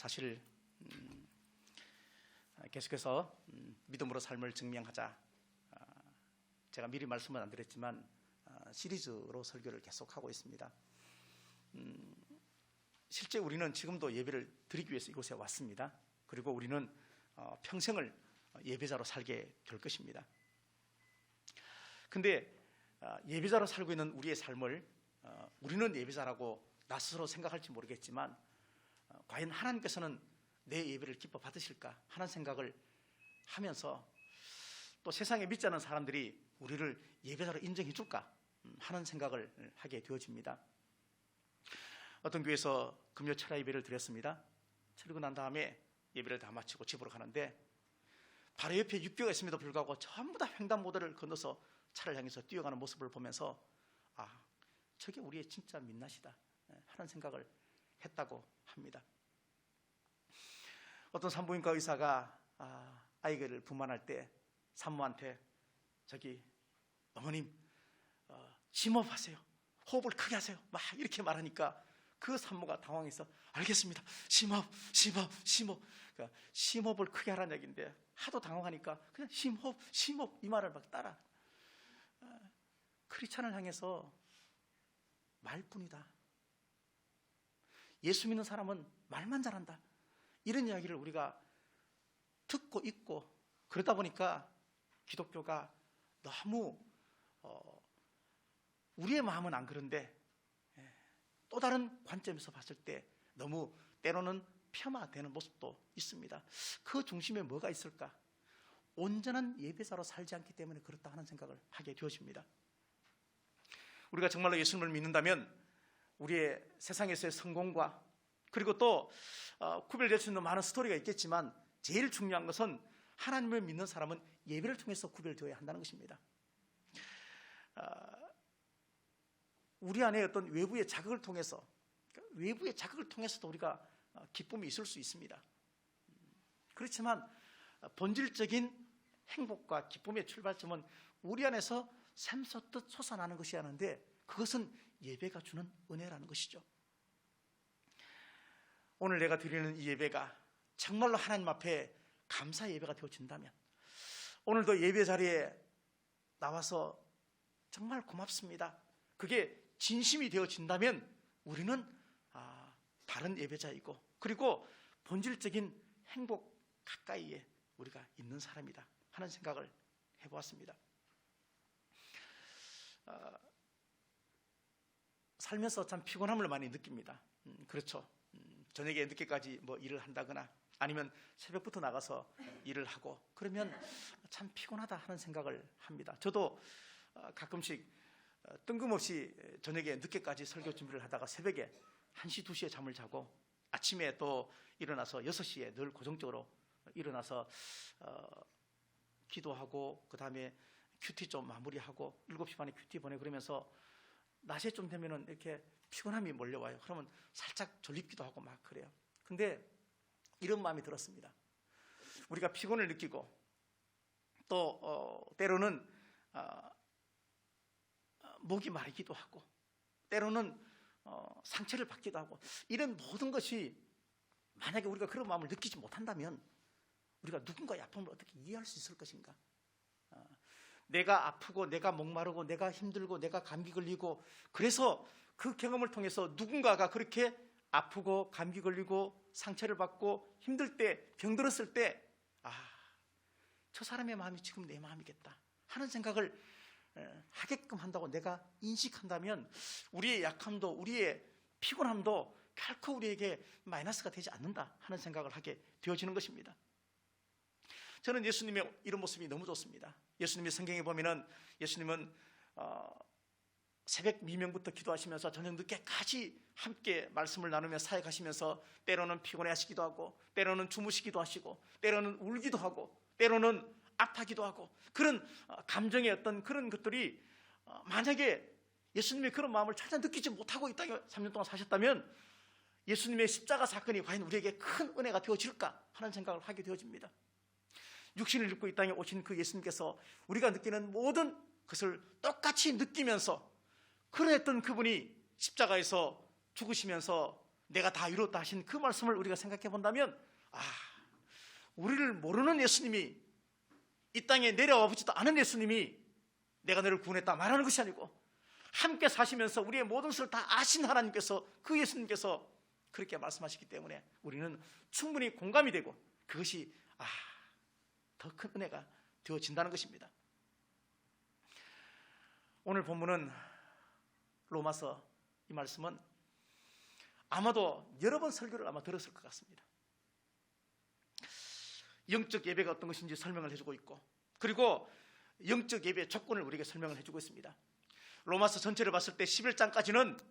사실 계속해서 믿음으로 삶을 증명하자. 제가 미리 말씀은 안 드렸지만 시리즈로 설교를 계속하고 있습니다. 실제 우리는 지금도 예배를 드리기 위해서 이곳에 왔습니다. 그리고 우리는 평생을 예배자로 살게 될 것입니다. 근데 예배자로 살고 있는 우리의 삶을 우리는 예배자라고 나 스스로 생각할지 모르겠지만 과연 하나님께서는 내 예배를 기뻐 받으실까 하는 생각을 하면서 또 세상에 믿지 않는 사람들이 우리를 예배자로 인정해 줄까 하는 생각을 하게 되어집니다. 어떤 교회에서 금요 철야 예배를 드렸습니다. 드리고 난 다음에 예배를 다 마치고 집으로 가는데 바로 옆에 육교가 있음에도 불구하고 전부 다 횡단보도를 건너서 차를 향해서 뛰어가는 모습을 보면서 저게 우리의 진짜 민낯이다 하는 생각을 했다고 합니다. 어떤 산부인과 의사가 아이를 분만할 때 산모한테 저기 어머님 심호흡하세요, 호흡을 크게 하세요 막 이렇게 말하니까 그 산모가 당황해서 알겠습니다, 심호흡. 그러니까 심호흡을 크게 하라는 얘기인데 하도 당황하니까 그냥 심호흡 이 말을 막 따라. 크리스찬을 향해서 말뿐이다, 예수 믿는 사람은 말만 잘한다, 이런 이야기를 우리가 듣고 있고 그러다 보니까 기독교가 너무 우리의 마음은 안 그런데 또 다른 관점에서 봤을 때 너무 때로는 폄하되는 모습도 있습니다. 그 중심에 뭐가 있을까? 온전한 예배자로 살지 않기 때문에 그렇다 하는 생각을 하게 되어집니다. 우리가 정말로 예수님을 믿는다면 우리의 세상에서의 성공과 그리고 또 구별될 수 있는 많은 스토리가 있겠지만 제일 중요한 것은 하나님을 믿는 사람은 예배를 통해서 구별되어야 한다는 것입니다. 우리 안에 어떤 외부의 자극을 통해서도 우리가 기쁨이 있을 수 있습니다. 그렇지만 본질적인 행복과 기쁨의 출발점은 우리 안에서 샘솟듯 솟아나는 것이 하는데 그것은 예배가 주는 은혜라는 것이죠. 오늘 내가 드리는 이 예배가 정말로 하나님 앞에 감사 예배가 되어진다면, 오늘도 예배 자리에 나와서 정말 고맙습니다, 그게 진심이 되어진다면 우리는 바른 예배자이고 그리고 본질적인 행복 가까이에 우리가 있는 사람이다 하는 생각을 해보았습니다. 살면서 참 피곤함을 많이 느낍니다. 그렇죠. 저녁에 늦게까지 일을 한다거나 아니면 새벽부터 나가서 일을 하고 그러면 참 피곤하다 하는 생각을 합니다. 저도 가끔씩 뜬금없이 저녁에 늦게까지 설교 준비를 하다가 새벽에 1시, 2시에 잠을 자고 아침에 또 일어나서 6시에 늘 고정적으로 일어나서 기도하고 그 다음에 큐티 좀 마무리하고 7시 반에 큐티 보내고 그러면서 낮에 좀 되면은 이렇게 피곤함이 몰려와요. 그러면 살짝 졸립기도 하고 막 그래요. 근데 이런 마음이 들었습니다. 우리가 피곤을 느끼고 또 때로는 목이 마르기도 하고 때로는 상처를 받기도 하고 이런 모든 것이 만약에 우리가 그런 마음을 느끼지 못한다면 우리가 누군가의 아픔을 어떻게 이해할 수 있을 것인가? 내가 아프고 내가 목마르고 내가 힘들고 내가 감기 걸리고 그래서 그 경험을 통해서 누군가가 그렇게 아프고 감기 걸리고 상처를 받고 힘들 때 병들었을 때 저 사람의 마음이 지금 내 마음이겠다 하는 생각을 하게끔 한다고 내가 인식한다면 우리의 약함도 우리의 피곤함도 결코 우리에게 마이너스가 되지 않는다 하는 생각을 하게 되어지는 것입니다. 저는 예수님의 이런 모습이 너무 좋습니다. 예수님이 성경에 보면은 예수님은 새벽 미명부터 기도하시면서 저녁 늦게까지 함께 말씀을 나누며 사역하시면서 때로는 피곤해하시기도 하고 때로는 주무시기도 하시고 때로는 울기도 하고 때로는 아파기도 하고 그런 감정의 어떤 그런 것들이 만약에 예수님의 그런 마음을 전혀 느끼지 못하고 이 땅에 3년 동안 사셨다면 예수님의 십자가 사건이 과연 우리에게 큰 은혜가 되어질까 하는 생각을 하게 되어집니다. 육신을 입고 이 땅에 오신 그 예수님께서 우리가 느끼는 모든 것을 똑같이 느끼면서 그러했던 그분이 십자가에서 죽으시면서 내가 다 이뤘다 하신 그 말씀을 우리가 생각해 본다면, 우리를 모르는 예수님이, 이 땅에 내려와 보지도 않은 예수님이 내가 너를 구원했다 말하는 것이 아니고, 함께 사시면서 우리의 모든 것을 다 아신 하나님께서, 그 예수님께서 그렇게 말씀하시기 때문에 우리는 충분히 공감이 되고, 그것이 더 큰 은혜가 되어진다는 것입니다. 오늘 본문은, 로마서 이 말씀은 아마도 여러 번 설교를 아마 들었을 것 같습니다. 영적 예배가 어떤 것인지 설명을 해주고 있고, 그리고 영적 예배의 조건을 우리에게 설명을 해주고 있습니다. 로마서 전체를 봤을 때 11장까지는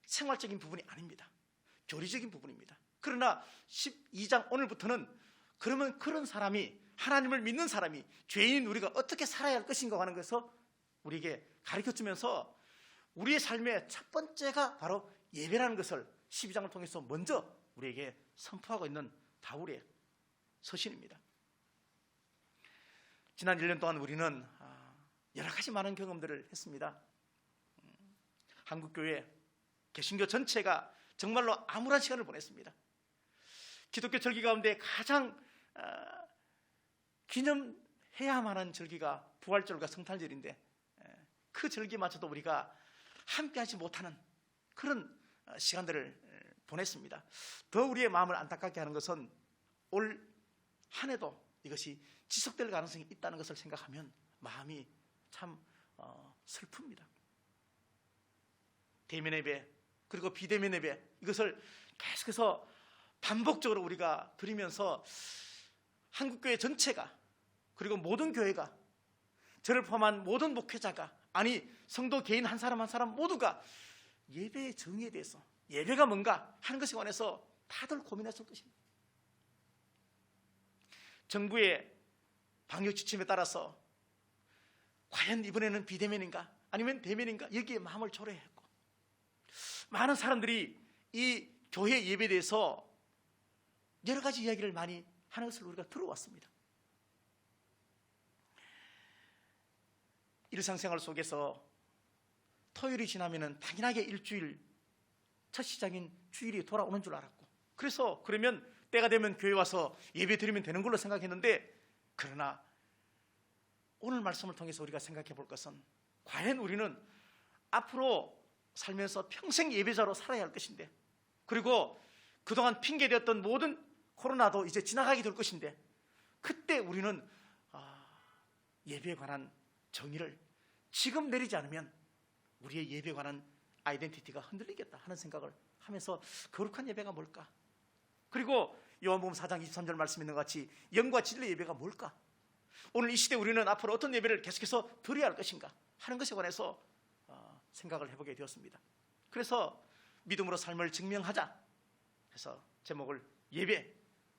생활적인 부분이 아닙니다. 교리적인 부분입니다. 그러나 12장 오늘부터는, 그러면 그런 사람이, 하나님을 믿는 사람이, 죄인인 우리가 어떻게 살아야 할 것인가 하는 것을 우리에게 가르쳐주면서, 우리의 삶의 첫 번째가 바로 예배라는 것을 12장을 통해서 먼저 우리에게 선포하고 있는 바울의 서신입니다. 지난 1년 동안 우리는 여러 가지 많은 경험들을 했습니다. 한국교회, 개신교 전체가 정말로 암울한 시간을 보냈습니다. 기독교 절기 가운데 가장 기념해야만 하는 절기가 부활절과 성탄절인데, 그 절기마저도 우리가 함께하지 못하는 그런 시간들을 보냈습니다. 더 우리의 마음을 안타깝게 하는 것은, 올 한 해도 이것이 지속될 가능성이 있다는 것을 생각하면 마음이 참 슬픕니다. 대면 예배, 그리고 비대면 예배, 이것을 계속해서 반복적으로 우리가 드리면서 한국교회 전체가, 그리고 모든 교회가, 저를 포함한 모든 목회자가, 아니 성도 개인 한 사람 한 사람 모두가 예배의 정의에 대해서, 예배가 뭔가 하는 것에 관해서 다들 고민했을 것입니다. 정부의 방역 지침에 따라서 과연 이번에는 비대면인가 아니면 대면인가, 여기에 마음을 초래했고, 많은 사람들이 이 교회 예배에 대해서 여러 가지 이야기를 많이 하는 것을 우리가 들어왔습니다. 일상생활 속에서 토요일이 지나면 당연하게 일주일 첫 시작인 주일이 돌아오는 줄 알았고, 그래서 그러면 때가 되면 교회 와서 예배 드리면 되는 걸로 생각했는데, 그러나 오늘 말씀을 통해서 우리가 생각해 볼 것은, 과연 우리는 앞으로 살면서 평생 예배자로 살아야 할 것인데, 그리고 그동안 핑계되었던 모든 코로나도 이제 지나가게 될 것인데, 그때 우리는 예배에 관한 정의를 지금 내리지 않으면 우리의 예배에 관한 아이덴티티가 흔들리겠다 하는 생각을 하면서, 거룩한 예배가 뭘까? 그리고 요한복음 4장 23절 말씀 있는 것 같이 영과 진리의 예배가 뭘까? 오늘 이 시대 우리는 앞으로 어떤 예배를 계속해서 드려야 할 것인가 하는 것에 관해서 생각을 해보게 되었습니다. 그래서 믿음으로 삶을 증명하자 해서 제목을 예배,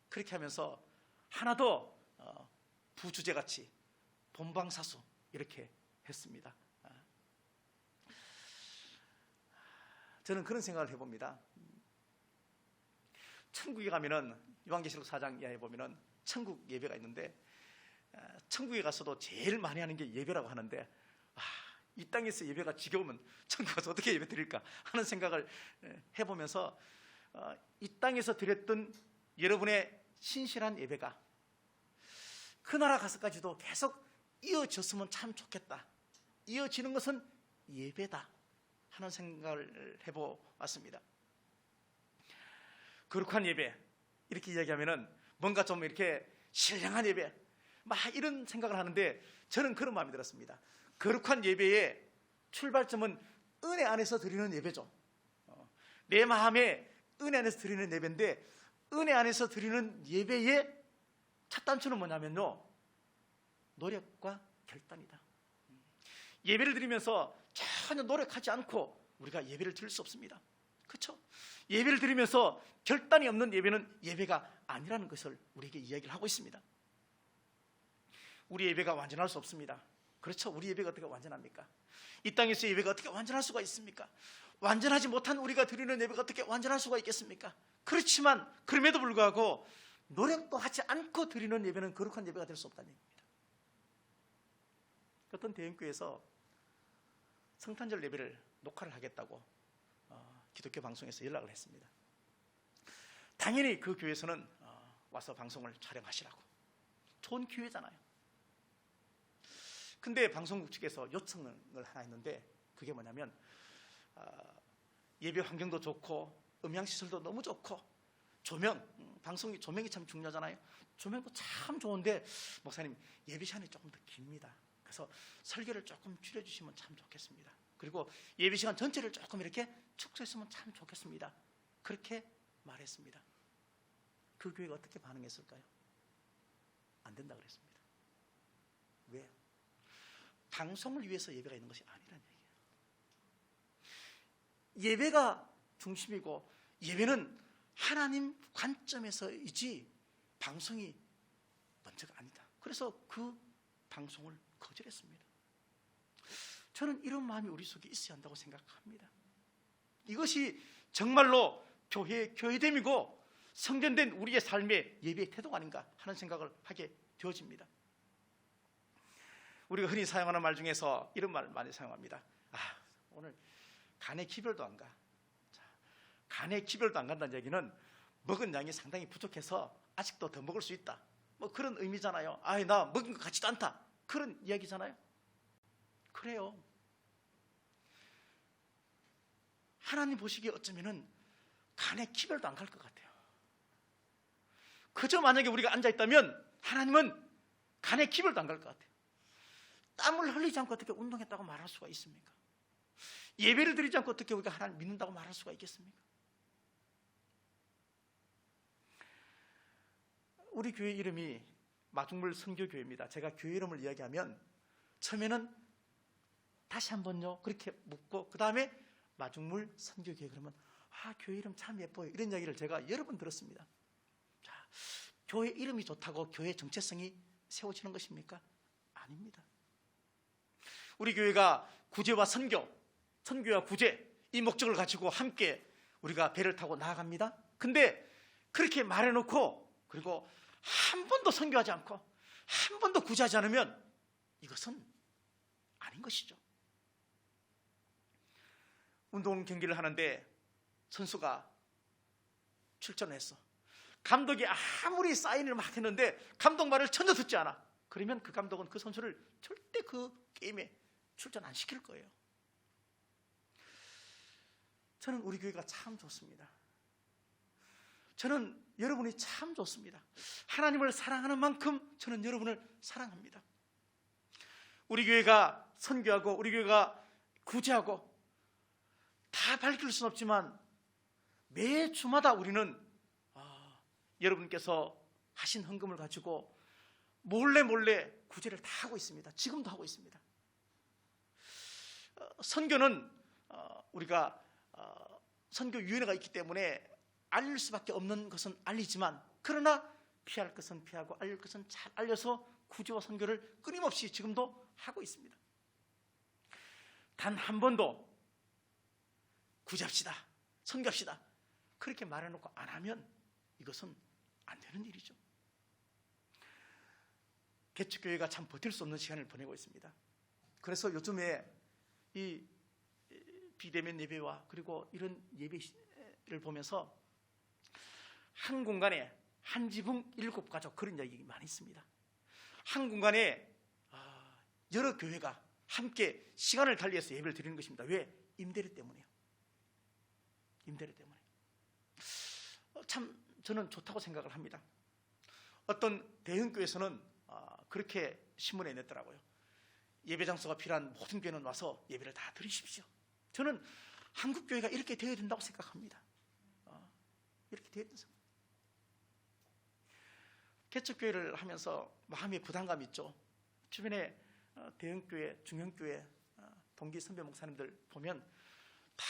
그렇게 하면서 하나도 부주제같이 본방사수 이렇게 했습니다. 저는 그런 생각을 해봅니다. 천국에 가면은, 요한계시록 4장 이하에 보면은 천국 예배가 있는데, 천국에 가서도 제일 많이 하는 게 예배라고 하는데, 이 땅에서 예배가 지겨우면 천국 가서 어떻게 예배 드릴까 하는 생각을 해보면서, 이 땅에서 드렸던 여러분의 신실한 예배가 그 나라 가서까지도 계속 이어졌으면 참 좋겠다, 이어지는 것은 예배다 하는 생각을 해보았습니다. 거룩한 예배, 이렇게 이야기하면은 뭔가 좀 이렇게 신령한 예배, 막 이런 생각을 하는데, 저는 그런 마음이 들었습니다. 거룩한 예배의 출발점은 은혜 안에서 드리는 예배죠. 내 마음에 은혜 안에서 드리는 예배인데, 은혜 안에서 드리는 예배의 첫 단추는 뭐냐면요, 노력과 결단이다. 예배를 드리면서 전혀 노력하지 않고 우리가 예배를 드릴 수 없습니다. 그렇죠? 예배를 드리면서 결단이 없는 예배는 예배가 아니라는 것을 우리에게 이야기를 하고 있습니다. 우리 예배가 완전할 수 없습니다. 그렇죠? 우리 예배가 어떻게 완전합니까? 이 땅에서 예배가 어떻게 완전할 수가 있습니까? 완전하지 못한 우리가 드리는 예배가 어떻게 완전할 수가 있겠습니까? 그렇지만 그럼에도 불구하고 노력도 하지 않고 드리는 예배는 거룩한 예배가 될 수 없다는 얘기입니다. 어떤 대형교회에서 성탄절 예배를 녹화를 하겠다고 기독교 방송에서 연락을 했습니다. 당연히 그 교회에서는 와서 방송을 촬영하시라고. 좋은 기회잖아요. 근데 방송국 측에서 요청을 하나 했는데 그게 뭐냐면 예배 환경도 좋고 음향시설도 너무 좋고 조명, 방송이 조명이 참 중요하잖아요. 조명도 참 좋은데 목사님 예배 시간이 조금 더 깁니다. 그래서 설교를 조금 줄여주시면 참 좋겠습니다. 그리고 예배 시간 전체를 조금 이렇게 축소했으면 참 좋겠습니다. 그렇게 말했습니다. 그 교회가 어떻게 반응했을까요? 안 된다 그랬습니다. 왜? 방송을 위해서 예배가 있는 것이 아니라는 얘기예요. 예배가 중심이고 예배는 하나님 관점에서이지 방송이 먼저가 아니다. 그래서 그 방송을 거절했습니다. 저는 이런 마음이 우리 속에 있어야 한다고 생각합니다. 이것이 정말로 교회됨이고 성전된 우리의 삶의 예배의 태도가 아닌가 하는 생각을 하게 되어집니다. 우리가 흔히 사용하는 말 중에서 이런 말을 많이 사용합니다. 오늘 간에 기별도 안 가. 간에 기별도 안 간다는 얘기는 먹은 양이 상당히 부족해서 아직도 더 먹을 수 있다. 뭐 그런 의미잖아요. 나 먹은 것 같지도 않다. 그런 이야기잖아요. 그래요. 하나님 보시기에 어쩌면은 간에 기별도 안 갈 것 같아요. 그저 만약에 우리가 앉아있다면 하나님은 간에 기별도 안 갈 것 같아요. 땀을 흘리지 않고 어떻게 운동했다고 말할 수가 있습니까? 예배를 드리지 않고 어떻게 우리가 하나님 믿는다고 말할 수가 있겠습니까? 우리 교회 이름이 마중물 선교교회입니다. 제가 교회 이름을 이야기하면 처음에는 다시 한번요 그렇게 묻고 그 다음에 마중물 선교교회 그러면 교회 이름 참 예뻐요. 이런 이야기를 제가 여러 번 들었습니다. 자, 교회 이름이 좋다고 교회 정체성이 세워지는 것입니까? 아닙니다. 우리 교회가 구제와 선교와 구제 이 목적을 가지고 함께 우리가 배를 타고 나아갑니다. 근데 그렇게 말해놓고 그리고 한 번도 선교하지 않고 한 번도 구제하지 않으면 이것은 아닌 것이죠. 운동 경기를 하는데 선수가 출전했어. 감독이 아무리 사인을 막 했는데 감독 말을 전혀 듣지 않아. 그러면 그 감독은 그 선수를 절대 그 게임에 출전 안 시킬 거예요. 저는 우리 교회가 참 좋습니다. 저는 여러분이 참 좋습니다. 하나님을 사랑하는 만큼 저는 여러분을 사랑합니다. 우리 교회가 선교하고 우리 교회가 구제하고 다 밝힐 수는 없지만 매 주마다 우리는 여러분께서 하신 헌금을 가지고 몰래 구제를 다 하고 있습니다. 지금도 하고 있습니다. 선교는 우리가 선교위원회가 있기 때문에 알릴 수밖에 없는 것은 알리지만 그러나 피할 것은 피하고 알릴 것은 잘 알려서 구제와 선교를 끊임없이 지금도 하고 있습니다. 단 한 번도 구제합시다, 선교합시다 그렇게 말해놓고 안 하면 이것은 안 되는 일이죠. 개척교회가 참 버틸 수 없는 시간을 보내고 있습니다. 그래서 요즘에 이 비대면 예배와 그리고 이런 예배를 보면서 한 공간에 한 지붕 7가족 그런 이야기 많이 있습니다. 한 공간에 여러 교회가 함께 시간을 달리해서 예배를 드리는 것입니다. 왜? 임대료 때문이에요. 임대료 때문에. 참 저는 좋다고 생각을 합니다. 어떤 대형교회에서는 그렇게 신문에 냈더라고요. 예배 장소가 필요한 모든 교회는 와서 예배를 다 드리십시오. 저는 한국 교회가 이렇게 되어야 된다고 생각합니다. 이렇게 되어야 된다. 개척교회를 하면서 마음의 부담감이 있죠. 주변에 대형교회, 중형교회, 동기 선배 목사님들 보면 다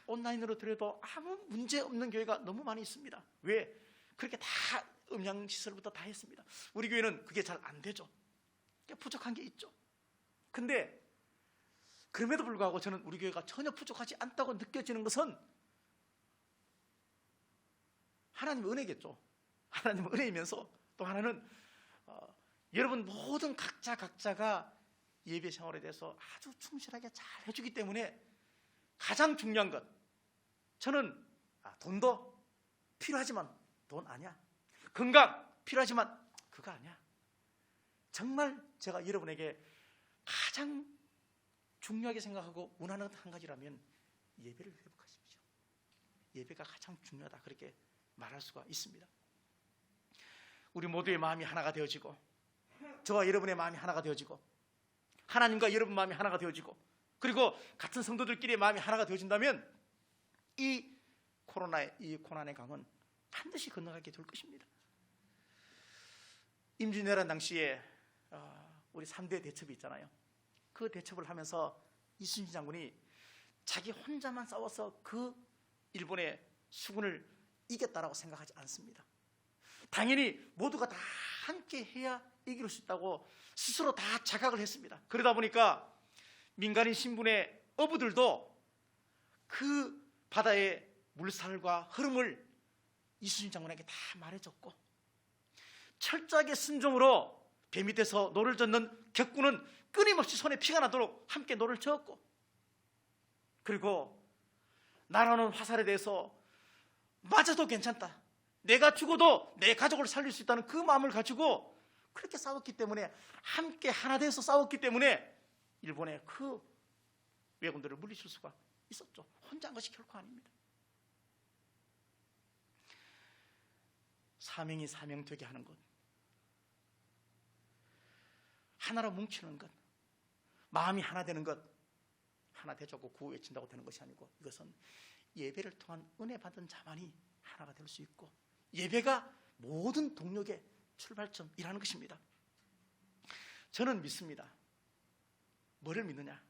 온라인으로 드려도 아무 문제 없는 교회가 너무 많이 있습니다. 왜? 그렇게 다 음향시설부터 다 했습니다. 우리 교회는 그게 잘 안 되죠. 부족한 게 있죠. 근데 그럼에도 불구하고 저는 우리 교회가 전혀 부족하지 않다고 느껴지는 것은 하나님의 은혜겠죠. 하나님의 은혜이면서 또 하나는 여러분 모든 각자가 예배 생활에 대해서 아주 충실하게 잘 해주기 때문에 가장 중요한 것 저는 돈도 필요하지만 돈 아니야. 건강 필요하지만 그거 아니야. 정말 제가 여러분에게 가장 중요하게 생각하고 원하는 한 가지라면 예배를 회복하십시오. 예배가 가장 중요하다, 그렇게 말할 수가 있습니다. 우리 모두의 마음이 하나가 되어지고, 저와 여러분의 마음이 하나가 되어지고, 하나님과 여러분 마음이 하나가 되어지고, 그리고 같은 성도들끼리의 마음이 하나가 되어진다면 이 코로나의 이 고난의 강은 반드시 건너가게 될 것입니다. 임진왜란 당시에 우리 3대 대첩이 있잖아요. 그 대첩을 하면서 이순신 장군이 자기 혼자만 싸워서 그 일본의 수군을 이겼다라고 생각하지 않습니다. 당연히 모두가 다 함께 해야 이길 수 있다고 스스로 다 자각을 했습니다. 그러다 보니까 민간인 신분의 어부들도 그 바다의 물살과 흐름을 이순신 장군에게 다 말해줬고, 철저하게 순종으로 배 밑에서 노를 젓는 격군은 끊임없이 손에 피가 나도록 함께 노를 저었고, 그리고 나라는 화살에 대해서 맞아도 괜찮다, 내가 죽어도 내 가족을 살릴 수 있다는 그 마음을 가지고 그렇게 싸웠기 때문에, 함께 하나 돼서 싸웠기 때문에 일본의 그 왜군들을 물리칠 수가 있었죠. 혼자 한 것이 결코 아닙니다. 사명이 사명되게 하는 것, 하나로 뭉치는 것, 마음이 하나 되는 것, 하나 되자고 구호 외친다고 되는 것이 아니고, 이것은 예배를 통한 은혜 받은 자만이 하나가 될 수 있고, 예배가 모든 동력의 출발점이라는 것입니다. 저는 믿습니다. 뭐를 믿느냐?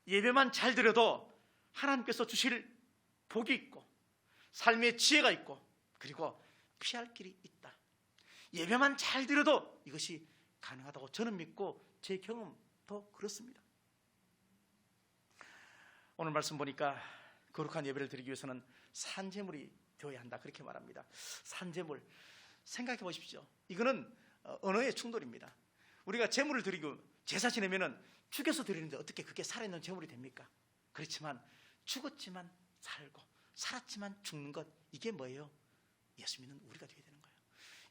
예배만 잘 드려도 하나님께서 주실 복이 있고, 삶의 지혜가 있고, 그리고 피할 길이 있다. 예배만 잘 드려도 이것이 가능하다고 저는 믿고, 제 경험도 그렇습니다. 오늘 말씀 보니까 거룩한 예배를 드리기 위해서는 산제물이 되어야 한다, 그렇게 말합니다. 산제물, 생각해 보십시오. 이거는 언어의 충돌입니다. 우리가 제물을 드리고 제사 지내면은 죽여서 드리는데 어떻게 그게 살아있는 제물이 됩니까? 그렇지만 죽었지만 살고 살았지만 죽는 것, 이게 뭐예요? 예수 믿는 우리가 되어야 되는 거예요.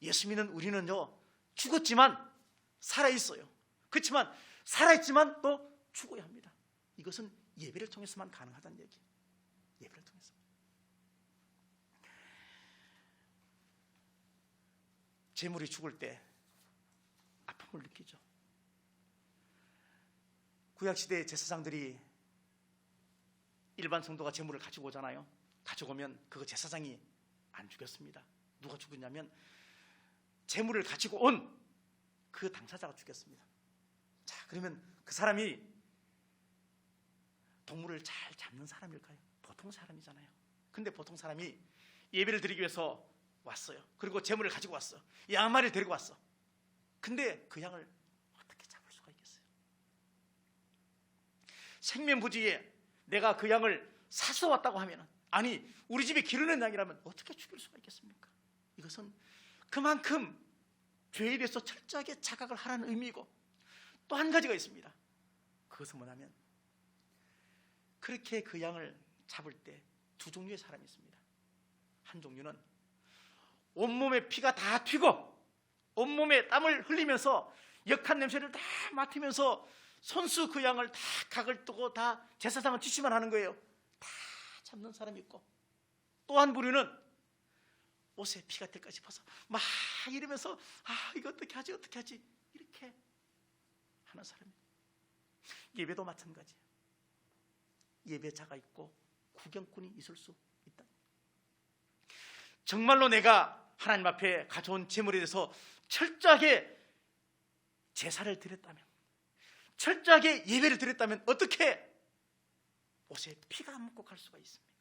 예수 믿는 우리는요, 죽었지만 살아있어요. 그렇지만 살아있지만 또 죽어야 합니다. 이것은 예배를 통해서만 가능하다는 얘기예요. 예배를 통해서. 제물이 죽을 때 아픔을 느끼죠. 구약시대의 제사장들이 일반 성도가 제물을 가지고 오잖아요. 가지고 오면 그거 제사장이 안 죽였습니다. 누가 죽였냐면 제물을 가지고 온 그 당사자가 죽였습니다. 자, 그러면 그 사람이 동물을 잘 잡는 사람일까요? 보통 사람이잖아요. 근데 보통 사람이 예배를 드리기 위해서 왔어요. 그리고 제물을 가지고 왔어. 양 한 마리를 데리고 왔어. 근데 그 양을 어떻게 잡을 수가 있겠어요? 생면부지에 내가 그 양을 사서 왔다고 하면, 아니 우리 집에 기르는 양이라면 어떻게 죽일 수가 있겠습니까? 이것은 그만큼 죄에 대해서 철저하게 자각을 하라는 의미이고, 또 한 가지가 있습니다. 그것은 뭐냐면, 그렇게 그 양을 잡을 때 두 종류의 사람이 있습니다. 한 종류는 온몸에 피가 다 튀고 온몸에 땀을 흘리면서 역한 냄새를 다 맡으면서 손수 그 양을 다 각을 뜨고 다 제사장은 지시만 하는 거예요. 다 잡는 사람이 있고, 또 한 부류는 옷에 피가 뜰까지 벗어 막 이러면서 이거 어떻게 하지 이렇게 하는 사람이. 예배도 마찬가지예요. 예배자가 있고 구경꾼이 있을 수 있다. 정말로 내가 하나님 앞에 가져온 제물에 대해서 철저하게 제사를 드렸다면, 철저하게 예배를 드렸다면 어떻게 옷에 피가 안 묻고 갈 수가 있습니까?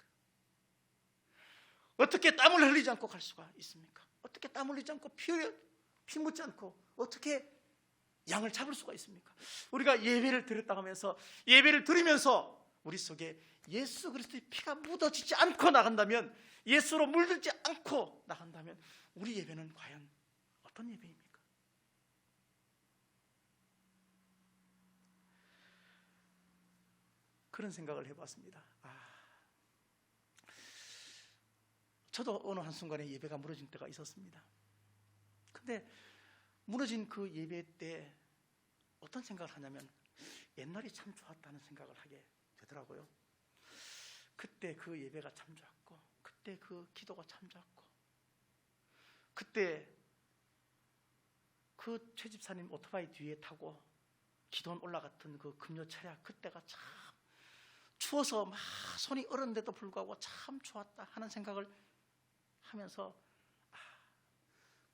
어떻게 땀을 흘리지 않고 갈 수가 있습니까? 어떻게 땀 흘리지 않고 피 묻지 않고 어떻게 양을 잡을 수가 있습니까? 우리가 예배를 드렸다고 하면서, 예배를 드리면서 우리 속에 예수 그리스도의 피가 묻어지지 않고 나간다면, 예수로 물들지 않고 나간다면 우리 예배는 과연 어떤 예배입니까? 그런 생각을 해봤습니다. 저도 어느 한순간에 예배가 무너진 때가 있었습니다. 근데 무너진 그 예배 때 어떤 생각을 하냐면 옛날이 참 좋았다는 생각을 하게 되더라고요. 그때 그 예배가 참 좋았고, 그때 그 기도가 참 좋았고, 그때 그 최집사님 오토바이 뒤에 타고 기도원 올라갔던 그 금요 철야, 그때가 참 추워서 막 손이 얼었는데도 불구하고 참 좋았다 하는 생각을 하면서,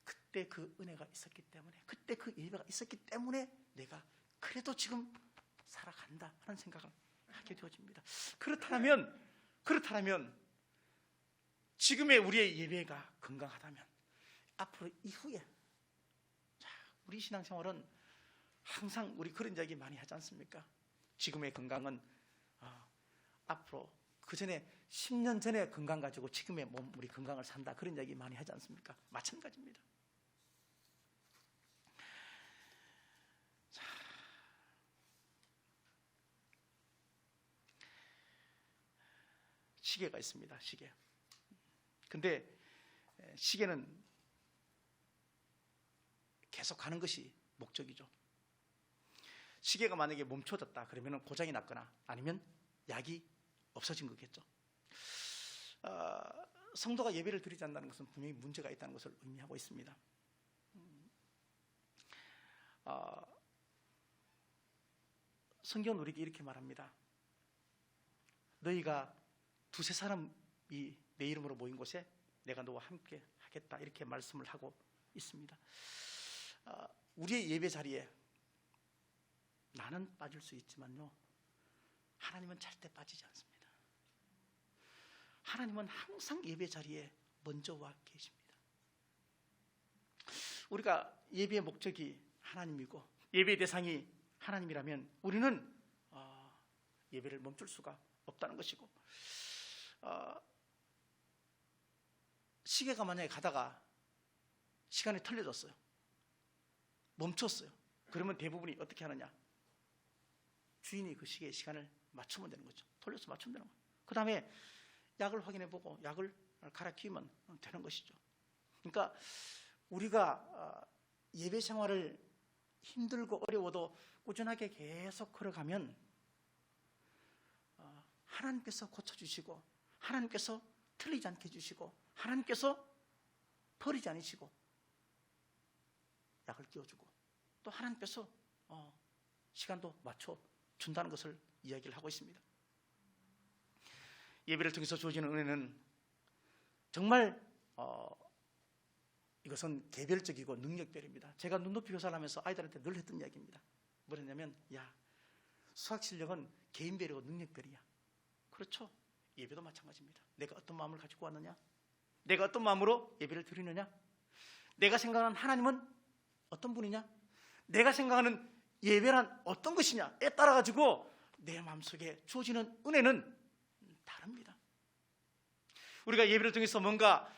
그때 그 은혜가 있었기 때문에, 그때 그 예배가 있었기 때문에 내가 그래도 지금 살아간다 하는 생각을 하게 되어집니다. 그렇다면 지금의 우리의 예배가 건강하다면 앞으로 이후에, 우리 신앙생활은 항상 우리 그런 이야기 많이 하지 않습니까? 지금의 건강은 앞으로 그 전에 10년 전에 건강 가지고 지금의 몸, 우리 건강을 산다, 그런 이야기 많이 하지 않습니까? 마찬가지입니다. 자, 시계가 있습니다. 시계. 근데 시계는 계속 가는 것이 목적이죠. 시계가 만약에 멈춰졌다 그러면 고장이 났거나 아니면 약이 없어진 거겠죠. 성도가 예배를 드리지 않는다는 것은 분명히 문제가 있다는 것을 의미하고 있습니다. 성경은 우리에게 이렇게 말합니다. 너희가 두세 사람이 내 이름으로 모인 곳에 내가 너와 함께 하겠다, 이렇게 말씀을 하고 있습니다. 우리의 예배 자리에 나는 빠질 수 있지만요, 하나님은 절대 빠지지 않습니다. 하나님은 항상 예배 자리에 먼저 와 계십니다. 우리가 예배의 목적이 하나님이고 예배의 대상이 하나님이라면 우리는 예배를 멈출 수가 없다는 것이고, 시계가 만약에 가다가 시간이 틀려졌어요, 멈췄어요. 그러면 대부분이 어떻게 하느냐? 주인이 그 시계의 시간을 맞추면 되는 거죠. 돌려서 맞추면 되는 거예요. 그 다음에 약을 확인해보고 약을 갈아 끼우면 되는 것이죠. 그러니까 우리가 예배 생활을 힘들고 어려워도 꾸준하게 계속 걸어가면 하나님께서 고쳐주시고, 하나님께서 틀리지 않게 해주시고, 하나님께서 버리지 않으시고 약을 끼워주고, 또 하나님께서 시간도 맞춰 준다는 것을 이야기를 하고 있습니다. 예배를 통해서 주어지는 은혜는 정말 이것은 개별적이고 능력별입니다. 제가 눈높이 교사를 하면서 아이들한테 늘 했던 이야기입니다. 뭐랬냐면, 수학 실력은 개인별이고 능력별이야. 그렇죠. 예배도 마찬가지입니다. 내가 어떤 마음을 가지고 왔느냐, 내가 어떤 마음으로 예배를 드리느냐, 내가 생각하는 하나님은 어떤 분이냐, 내가 생각하는 예배란 어떤 것이냐에 따라 가지고 내 마음속에 주어지는 은혜는 다릅니다. 우리가 예배를 통해서 뭔가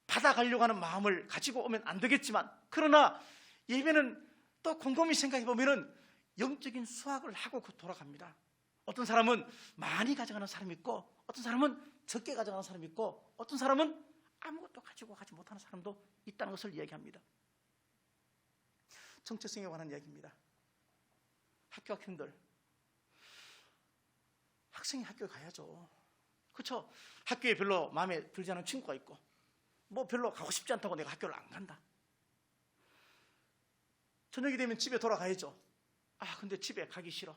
받아가려고 하는 마음을 가지고 오면 안 되겠지만, 그러나 예배는 또 곰곰이 생각해 보면은 영적인 수학을 하고 돌아갑니다. 어떤 사람은 많이 가져가는 사람이 있고, 어떤 사람은 적게 가져가는 사람이 있고, 어떤 사람은 아무것도 가지고 가지 못하는 사람도 있다는 것을 이야기합니다. 정체성에 관한 이야기입니다. 학교 학생들, 학생이 학교에 가야죠. 그렇죠? 학교에 별로 마음에 들지 않은 친구가 있고, 뭐 별로 가고 싶지 않다고 내가 학교를 안 간다. 저녁이 되면 집에 돌아가야죠. 근데 집에 가기 싫어.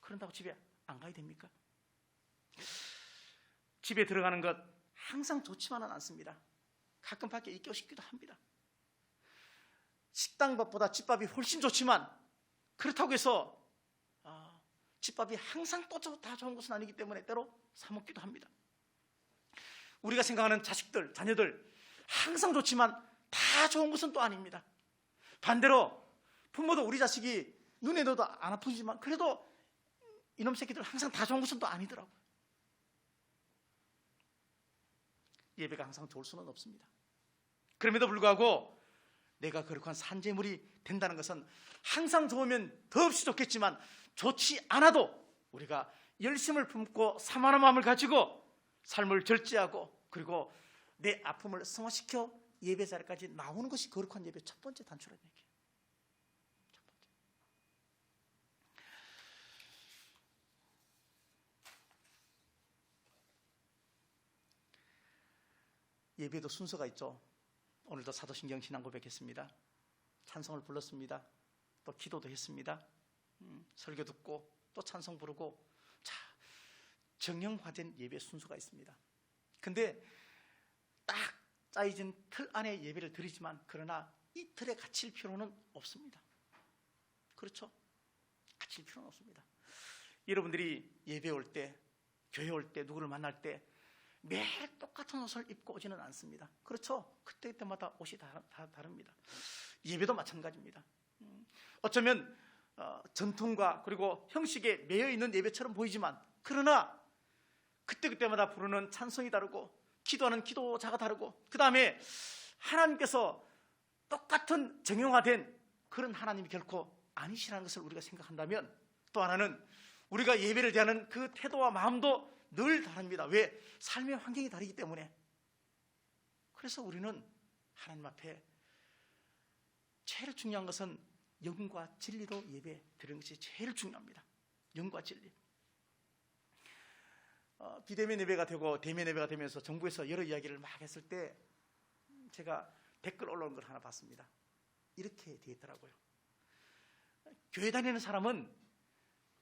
그런다고 집에 안 가야 됩니까? 집에 들어가는 것 항상 좋지만은 않습니다. 가끔 밖에 있고 싶기도 합니다. 식당밥보다 집밥이 훨씬 좋지만, 그렇다고 해서 집밥이 항상 또 다 좋은 것은 아니기 때문에 때로 사 먹기도 합니다. 우리가 생각하는 자식들, 자녀들 항상 좋지만 다 좋은 것은 또 아닙니다. 반대로 부모도 우리 자식이 눈에 넣어도 안 아프지만 그래도 이놈 새끼들 항상 다 좋은 것은 또 아니더라고요. 예배가 항상 좋을 수는 없습니다. 그럼에도 불구하고 내가 거룩한 산재물이 된다는 것은 항상 좋으면 더없이 좋겠지만, 좋지 않아도 우리가 열심을 품고 사만한 마음을 가지고 삶을 절제하고, 그리고 내 아픔을 승화시켜 예배 자리까지 나오는 것이 거룩한 예배 첫 번째 단추라는 얘기예요. 첫 번째. 예배도 순서가 있죠. 오늘도 사도신경 신앙 고백했습니다. 찬송을 불렀습니다. 또 기도도 했습니다. 설교 듣고 또 찬송 부르고, 자, 정형화된 예배 순서가 있습니다. 근데 딱 짜여진 틀 안에 예배를 드리지만, 그러나 이 틀에 갇힐 필요는 없습니다. 그렇죠? 갇힐 필요는 없습니다. 여러분들이 예배 올 때, 교회 올 때, 누구를 만날 때 매일 똑같은 옷을 입고 오지는 않습니다. 그렇죠? 그때마다 옷이 다 다릅니다. 예배도 마찬가지입니다. 어쩌면 전통과 그리고 형식에 매여 있는 예배처럼 보이지만, 그러나 그때마다 부르는 찬송이 다르고 기도하는 기도자가 다르고, 그 다음에 하나님께서 똑같은 정형화된 그런 하나님이 결코 아니시라는 것을 우리가 생각한다면, 또 하나는 우리가 예배를 대하는 그 태도와 마음도 늘 다릅니다. 왜? 삶의 환경이 다르기 때문에. 그래서 우리는 하나님 앞에 제일 중요한 것은 영과 진리로 예배 드리는 것이 제일 중요합니다. 영과 진리. 비대면 예배가 되고 대면 예배가 되면서 정부에서 여러 이야기를 막 했을 때 제가 댓글 올라온 걸 하나 봤습니다. 이렇게 되어 있더라고요. 교회 다니는 사람은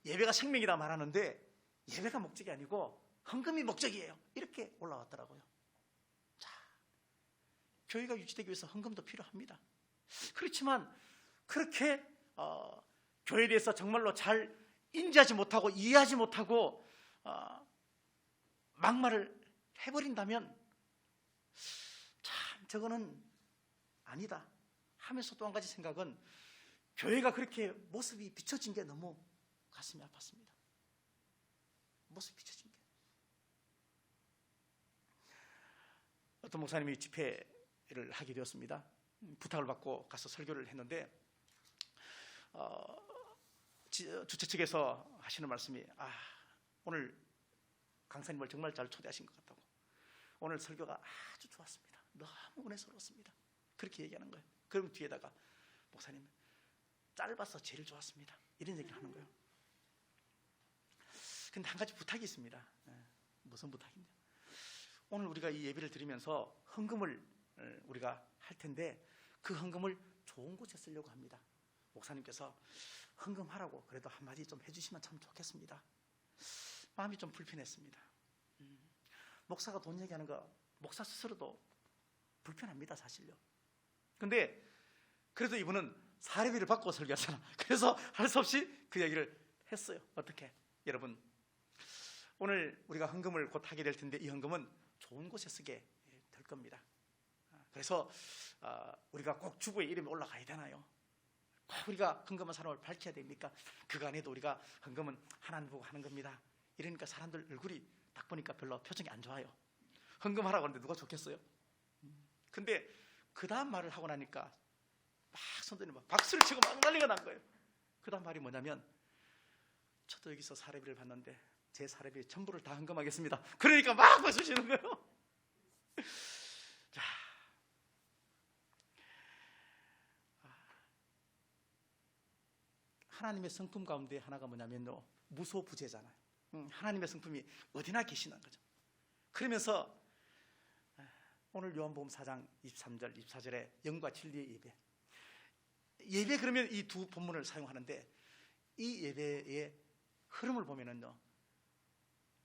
예배가 생명이다 말하는데 예배가 목적이 아니고 헌금이 목적이에요. 이렇게 올라왔더라고요. 자, 교회가 유지되기 위해서 헌금도 필요합니다. 그렇지만 그렇게 교회에 대해서 정말로 잘 인지하지 못하고 이해하지 못하고 막말을 해버린다면 참 저거는 아니다 하면서 또 한 가지 생각은, 교회가 그렇게 모습이 비춰진 게 너무 가슴이 아팠습니다. 모습이 비춰진 게. 어떤 목사님이 집회를 하게 되었습니다. 부탁을 받고 가서 설교를 했는데 주최 측에서 하시는 말씀이, 오늘 강사님을 정말 잘 초대하신 것 같다고, 오늘 설교가 아주 좋았습니다, 너무 은혜스러웠습니다, 그렇게 얘기하는 거예요. 그럼 뒤에다가 목사님 짧아서 제일 좋았습니다, 이런 얘기를 하는 거예요. 근데 한 가지 부탁이 있습니다. 무슨 부탁이냐, 오늘 우리가 이 예배를 드리면서 헌금을 우리가 할 텐데 그 헌금을 좋은 곳에 쓰려고 합니다. 목사님께서 헌금하라고 그래도 한마디 좀 해주시면 참 좋겠습니다. 마음이 좀 불편했습니다. 목사가 돈 얘기하는 거 목사 스스로도 불편합니다, 사실요. 근데 그래도 이분은 사례비를 받고 설교하잖아. 그래서 할 수 없이 그 얘기를 했어요. 어떻게? 여러분, 오늘 우리가 헌금을 곧 하게 될 텐데 이 헌금은 좋은 곳에 쓰게 될 겁니다. 그래서 우리가 꼭 주부의 이름이 올라가야 되나요? 꼭 우리가 헌금한 사람을 밝혀야 됩니까? 그거 아니어도 우리가 헌금은 하나님 보고 하는 겁니다. 이러니까 사람들 얼굴이 딱 보니까 별로 표정이 안 좋아요. 헌금하라고 하는데 누가 좋겠어요? 근데 그 다음 말을 하고 나니까 막 손들이 막 박수를 치고 막 난리가 난 거예요. 그 다음 말이 뭐냐면, 저도 여기서 사례비를 받는데 제 사례비 전부를 다 헌금하겠습니다. 그러니까 막 박수 치는 거예요. 자, 하나님의 성품 가운데 하나가 뭐냐면요, 무소부재잖아요. 하나님의 성품이 어디나 계시는 거죠. 그러면서 오늘 요한복음 4장 23절 24절에 영과 진리의 예배, 그러면 이 두 본문을 사용하는데, 이 예배의 흐름을 보면은요,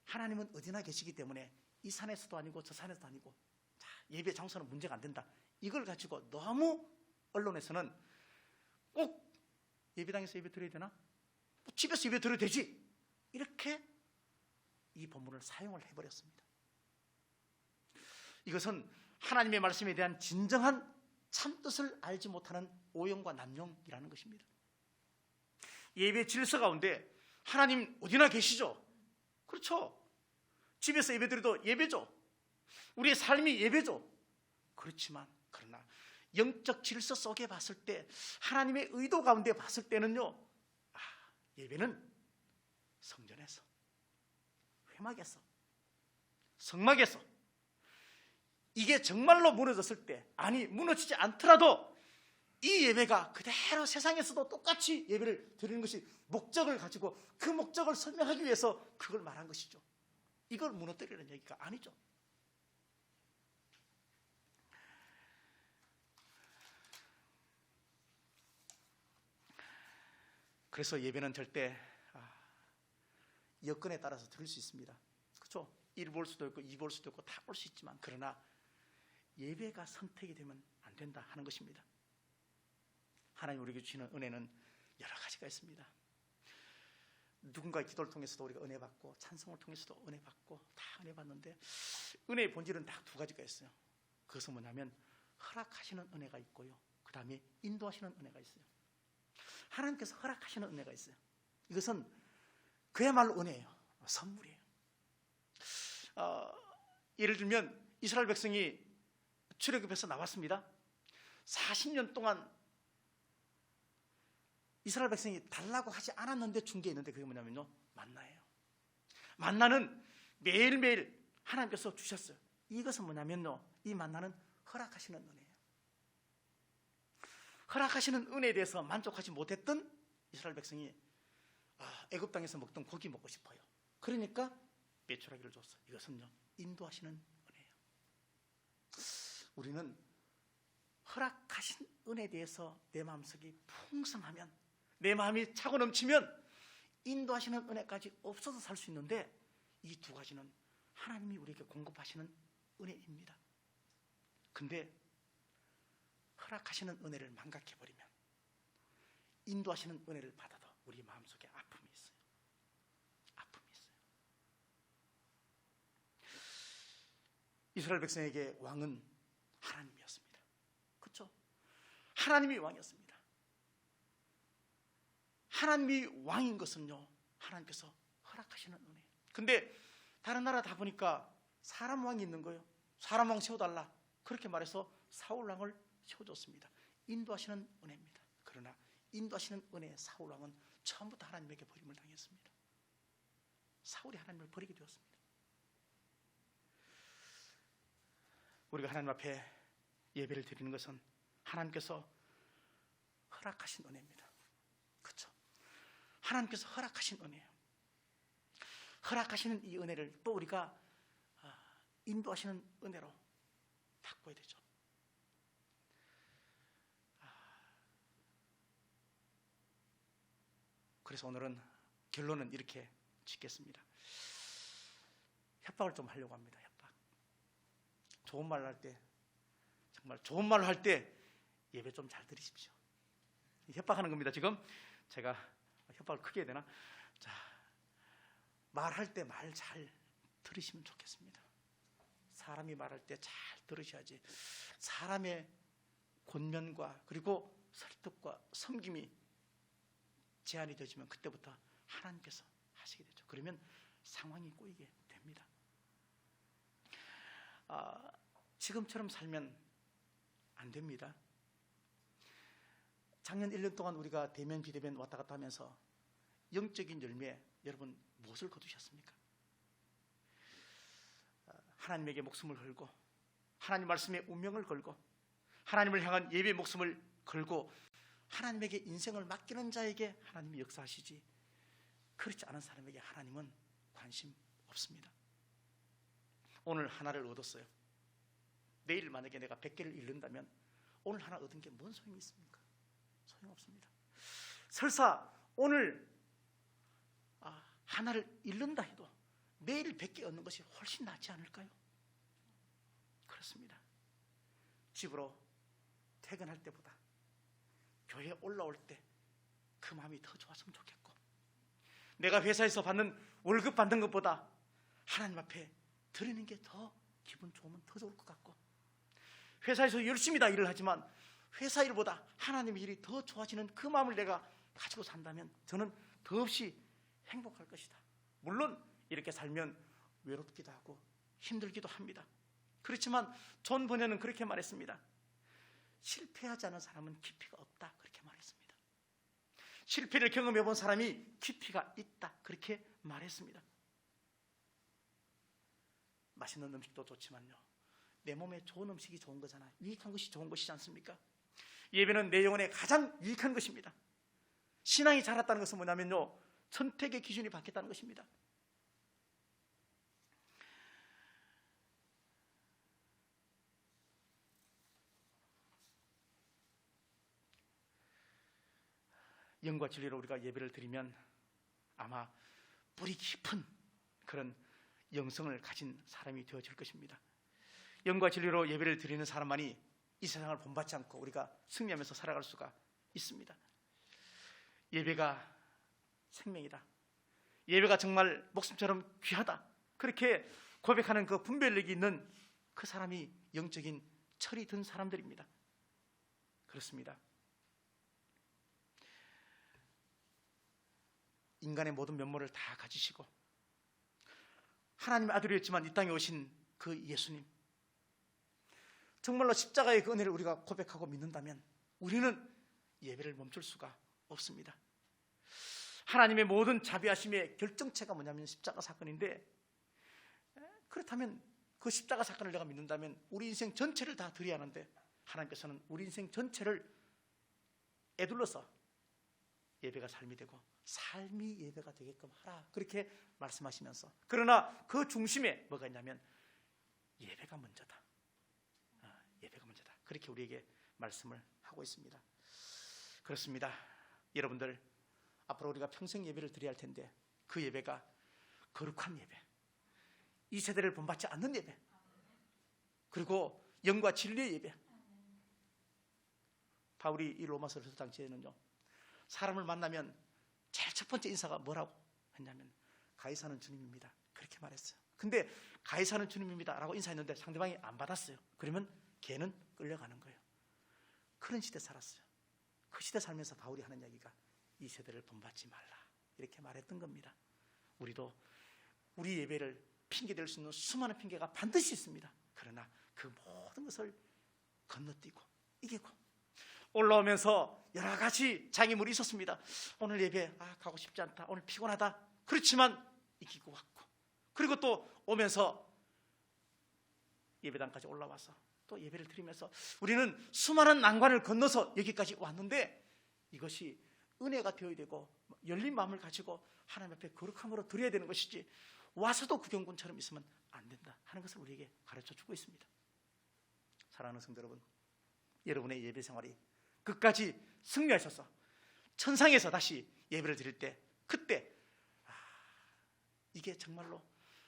하나님은 어디나 계시기 때문에 이 산에서도 아니고 저 산에서도 아니고, 자, 예배 장소는 문제가 안 된다, 이걸 가지고 너무 언론에서는 꼭 예배당에서 예배 드려야 되나? 집에서 예배 드려도 되지, 이렇게 이 본문을 사용을 해버렸습니다. 이것은 하나님의 말씀에 대한 진정한 참뜻을 알지 못하는 오용과 남용이라는 것입니다. 예배 질서 가운데 하나님 어디나 계시죠? 그렇죠. 집에서 예배드려도 예배죠. 우리의 삶이 예배죠. 그렇지만 그러나 영적 질서 속에 봤을 때, 하나님의 의도 가운데 봤을 때는요, 예배는 성전에서, 회막에서, 성막에서, 이게 정말로 무너졌을 때, 아니 무너지지 않더라도 이 예배가 그대로 세상에서도 똑같이 예배를 드리는 것이 목적을 가지고 그 목적을 설명하기 위해서 그걸 말한 것이죠. 이걸 무너뜨리는 얘기가 아니죠. 그래서 예배는 절대 여건에 따라서 드릴 수 있습니다. 그렇죠? 1 볼 수도 있고 2 볼 수도 있고 다 볼 수 있지만, 그러나 예배가 선택이 되면 안 된다 하는 것입니다. 하나님 우리에게 주시는 은혜는 여러 가지가 있습니다. 누군가의 기도를 통해서도 우리가 은혜 받고, 찬송을 통해서도 은혜 받고, 다 은혜 받는데, 은혜의 본질은 딱 2가지가 있어요. 그것은 뭐냐면 허락하시는 은혜가 있고요, 그 다음에 인도하시는 은혜가 있어요. 하나님께서 허락하시는 은혜가 있어요. 이것은 그야말로 은혜예요. 선물이에요. 예를 들면 이스라엘 백성이 출애굽에서 나왔습니다. 40년 동안 이스라엘 백성이 달라고 하지 않았는데 준 게 있는데, 그게 뭐냐면요, 만나예요. 만나는 매일매일 하나님께서 주셨어요. 이것은 뭐냐면요, 이 만나는 허락하시는 은혜예요. 허락하시는 은혜에 대해서 만족하지 못했던 이스라엘 백성이 애굽 땅에서 먹던 고기 먹고 싶어요. 그러니까 메추라기를 줬어요. 이것은요, 인도하시는 은혜예요. 우리는 허락하신 은혜에 대해서 내 마음속이 풍성하면, 내 마음이 차고 넘치면 인도하시는 은혜까지 없어서 살 수 있는데, 이 2가지는 하나님이 우리에게 공급하시는 은혜입니다. 근데 허락하시는 은혜를 망각해버리면, 인도하시는 은혜를 받아도 우리 마음속에 아픔이 있어요. 아픔이 있어요. 이스라엘 백성에게 왕은 하나님이었습니다. 그렇죠? 하나님이 왕이었습니다. 하나님이 왕인 것은요, 하나님께서 허락하시는 은혜예요. 근데 다른 나라 다 보니까 사람 왕이 있는 거예요. 사람 왕 세워달라, 그렇게 말해서 사울 왕을 세워줬습니다. 인도하시는 은혜입니다. 그러나 인도하시는 은혜의 사울 왕은 처음부터 하나님에게 버림을 당했습니다. 사울이 하나님을 버리게 되었습니다. 우리가 하나님 앞에 예배를 드리는 것은 하나님께서 허락하신 은혜입니다. 그렇죠? 하나님께서 허락하신 은혜예요. 허락하시는 이 은혜를 또 우리가 인도하시는 은혜로 바꿔야 되죠. 그래서 오늘은 결론은 이렇게 짓겠습니다. 협박을 좀 하려고 합니다. 협박. 좋은 말을 할 때, 정말 좋은 말을 할 때 예배 좀 잘 들으십시오. 협박하는 겁니다. 지금 제가 협박을 크게 해야 되나? 자, 말할 때 말 잘 들으시면 좋겠습니다. 사람이 말할 때 잘 들으셔야지 사람의 권면과 그리고 설득과 섬김이 제한이 되어지면 그때부터 하나님께서 하시게 되죠. 그러면 상황이 꼬이게 됩니다. 지금처럼 살면 안 됩니다. 작년 1년 동안 우리가 대면 비대면 왔다 갔다 하면서 영적인 열매, 여러분 무엇을 거두셨습니까? 하나님에게 목숨을 걸고, 하나님 말씀에 운명을 걸고, 하나님을 향한 예배의 목숨을 걸고 하나님에게 인생을 맡기는 자에게 하나님이 역사하시지, 그렇지 않은 사람에게 하나님은 관심 없습니다. 오늘 하나를 얻었어요. 내일 만약에 내가 100개를 잃는다면 오늘 하나 얻은 게 뭔 소용이 있습니까? 소용없습니다. 설사 오늘 하나를 잃는다 해도 내일 100개 얻는 것이 훨씬 낫지 않을까요? 그렇습니다. 집으로 퇴근할 때보다 교회에 올라올 때 그 마음이 더 좋았으면 좋겠고, 내가 회사에서 받는 월급 받는 것보다 하나님 앞에 드리는 게 더 기분 좋으면 더 좋을 것 같고, 회사에서 열심히 다 일을 하지만 회사 일보다 하나님의 일이 더 좋아지는 그 마음을 내가 가지고 산다면 저는 더없이 행복할 것이다. 물론 이렇게 살면 외롭기도 하고 힘들기도 합니다. 그렇지만 존 버녀는 그렇게 말했습니다. 실패하지 않은 사람은 깊이가 없다, 그렇게 말했습니다. 실패를 경험해 본 사람이 깊이가 있다, 그렇게 말했습니다. 맛있는 음식도 좋지만요, 내 몸에 좋은 음식이 좋은 거잖아요. 유익한 것이 좋은 것이지 않습니까? 예배는 내 영혼에 가장 유익한 것입니다. 신앙이 자랐다는 것은 뭐냐면요, 선택의 기준이 바뀌었다는 것입니다. 영과 진리로 우리가 예배를 드리면 아마 뿌리 깊은 그런 영성을 가진 사람이 되어질 것입니다. 영과 진리로 예배를 드리는 사람만이 이 세상을 본받지 않고 우리가 승리하면서 살아갈 수가 있습니다. 예배가 생명이다. 예배가 정말 목숨처럼 귀하다. 그렇게 고백하는 그 분별력이 있는 그 사람이 영적인 철이 든 사람들입니다. 그렇습니다. 인간의 모든 면모를 다 가지시고 하나님의 아들이었지만 이 땅에 오신 그 예수님, 정말로 십자가의 그 은혜를 우리가 고백하고 믿는다면 우리는 예배를 멈출 수가 없습니다. 하나님의 모든 자비하심의 결정체가 뭐냐면 십자가 사건인데, 그렇다면 그 십자가 사건을 내가 믿는다면 우리 인생 전체를 다 드려야 하는데, 하나님께서는 우리 인생 전체를 에둘러서 예배가 삶이 되고 삶이 예배가 되게끔 하라, 그렇게 말씀하시면서, 그러나 그 중심에 뭐가 있냐면 예배가 먼저다. 예배가 먼저다. 그렇게 우리에게 말씀을 하고 있습니다. 그렇습니다. 여러분들, 앞으로 우리가 평생 예배를 드려야 할 텐데 그 예배가 거룩한 예배, 이 세대를 본받지 않는 예배, 그리고 영과 진리의 예배. 바울이 이 로마서를 당시에는요, 사람을 만나면 제일 첫 번째 인사가 뭐라고 했냐면 가히 사는 주님입니다, 그렇게 말했어요. 근데 가히 사는 주님입니다 라고 인사했는데 상대방이 안 받았어요. 그러면 걔는 끌려가는 거예요. 그런 시대 살았어요. 그 시대 살면서 바울이 하는 이야기가 이 세대를 본받지 말라, 이렇게 말했던 겁니다. 우리도 우리 예배를 핑계댈 수 있는 수많은 핑계가 반드시 있습니다. 그러나 그 모든 것을 건너뛰고 이기고, 올라오면서 여러 가지 장애물이 있었습니다. 오늘 예배 가고 싶지 않다, 오늘 피곤하다. 그렇지만 이기고 왔고, 그리고 또 오면서 예배당까지 올라와서 또 예배를 드리면서 우리는 수많은 난관을 건너서 여기까지 왔는데, 이것이 은혜가 되어야 되고 열린 마음을 가지고 하나님 앞에 거룩함으로 드려야 되는 것이지, 와서도 구경꾼처럼 있으면 안 된다 하는 것을 우리에게 가르쳐 주고 있습니다. 사랑하는 성도 여러분, 여러분의 예배 생활이 끝까지 승리하셔서 천상에서 다시 예배를 드릴 때, 그때 이게 정말로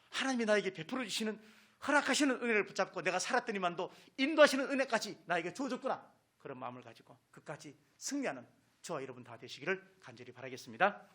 하나님이 나에게 베풀어 주시는, 허락하시는 은혜를 붙잡고 내가 살았더니만도 인도하시는 은혜까지 나에게 주어졌구나, 그런 마음을 가지고 끝까지 승리하는 저와 여러분 다 되시기를 간절히 바라겠습니다.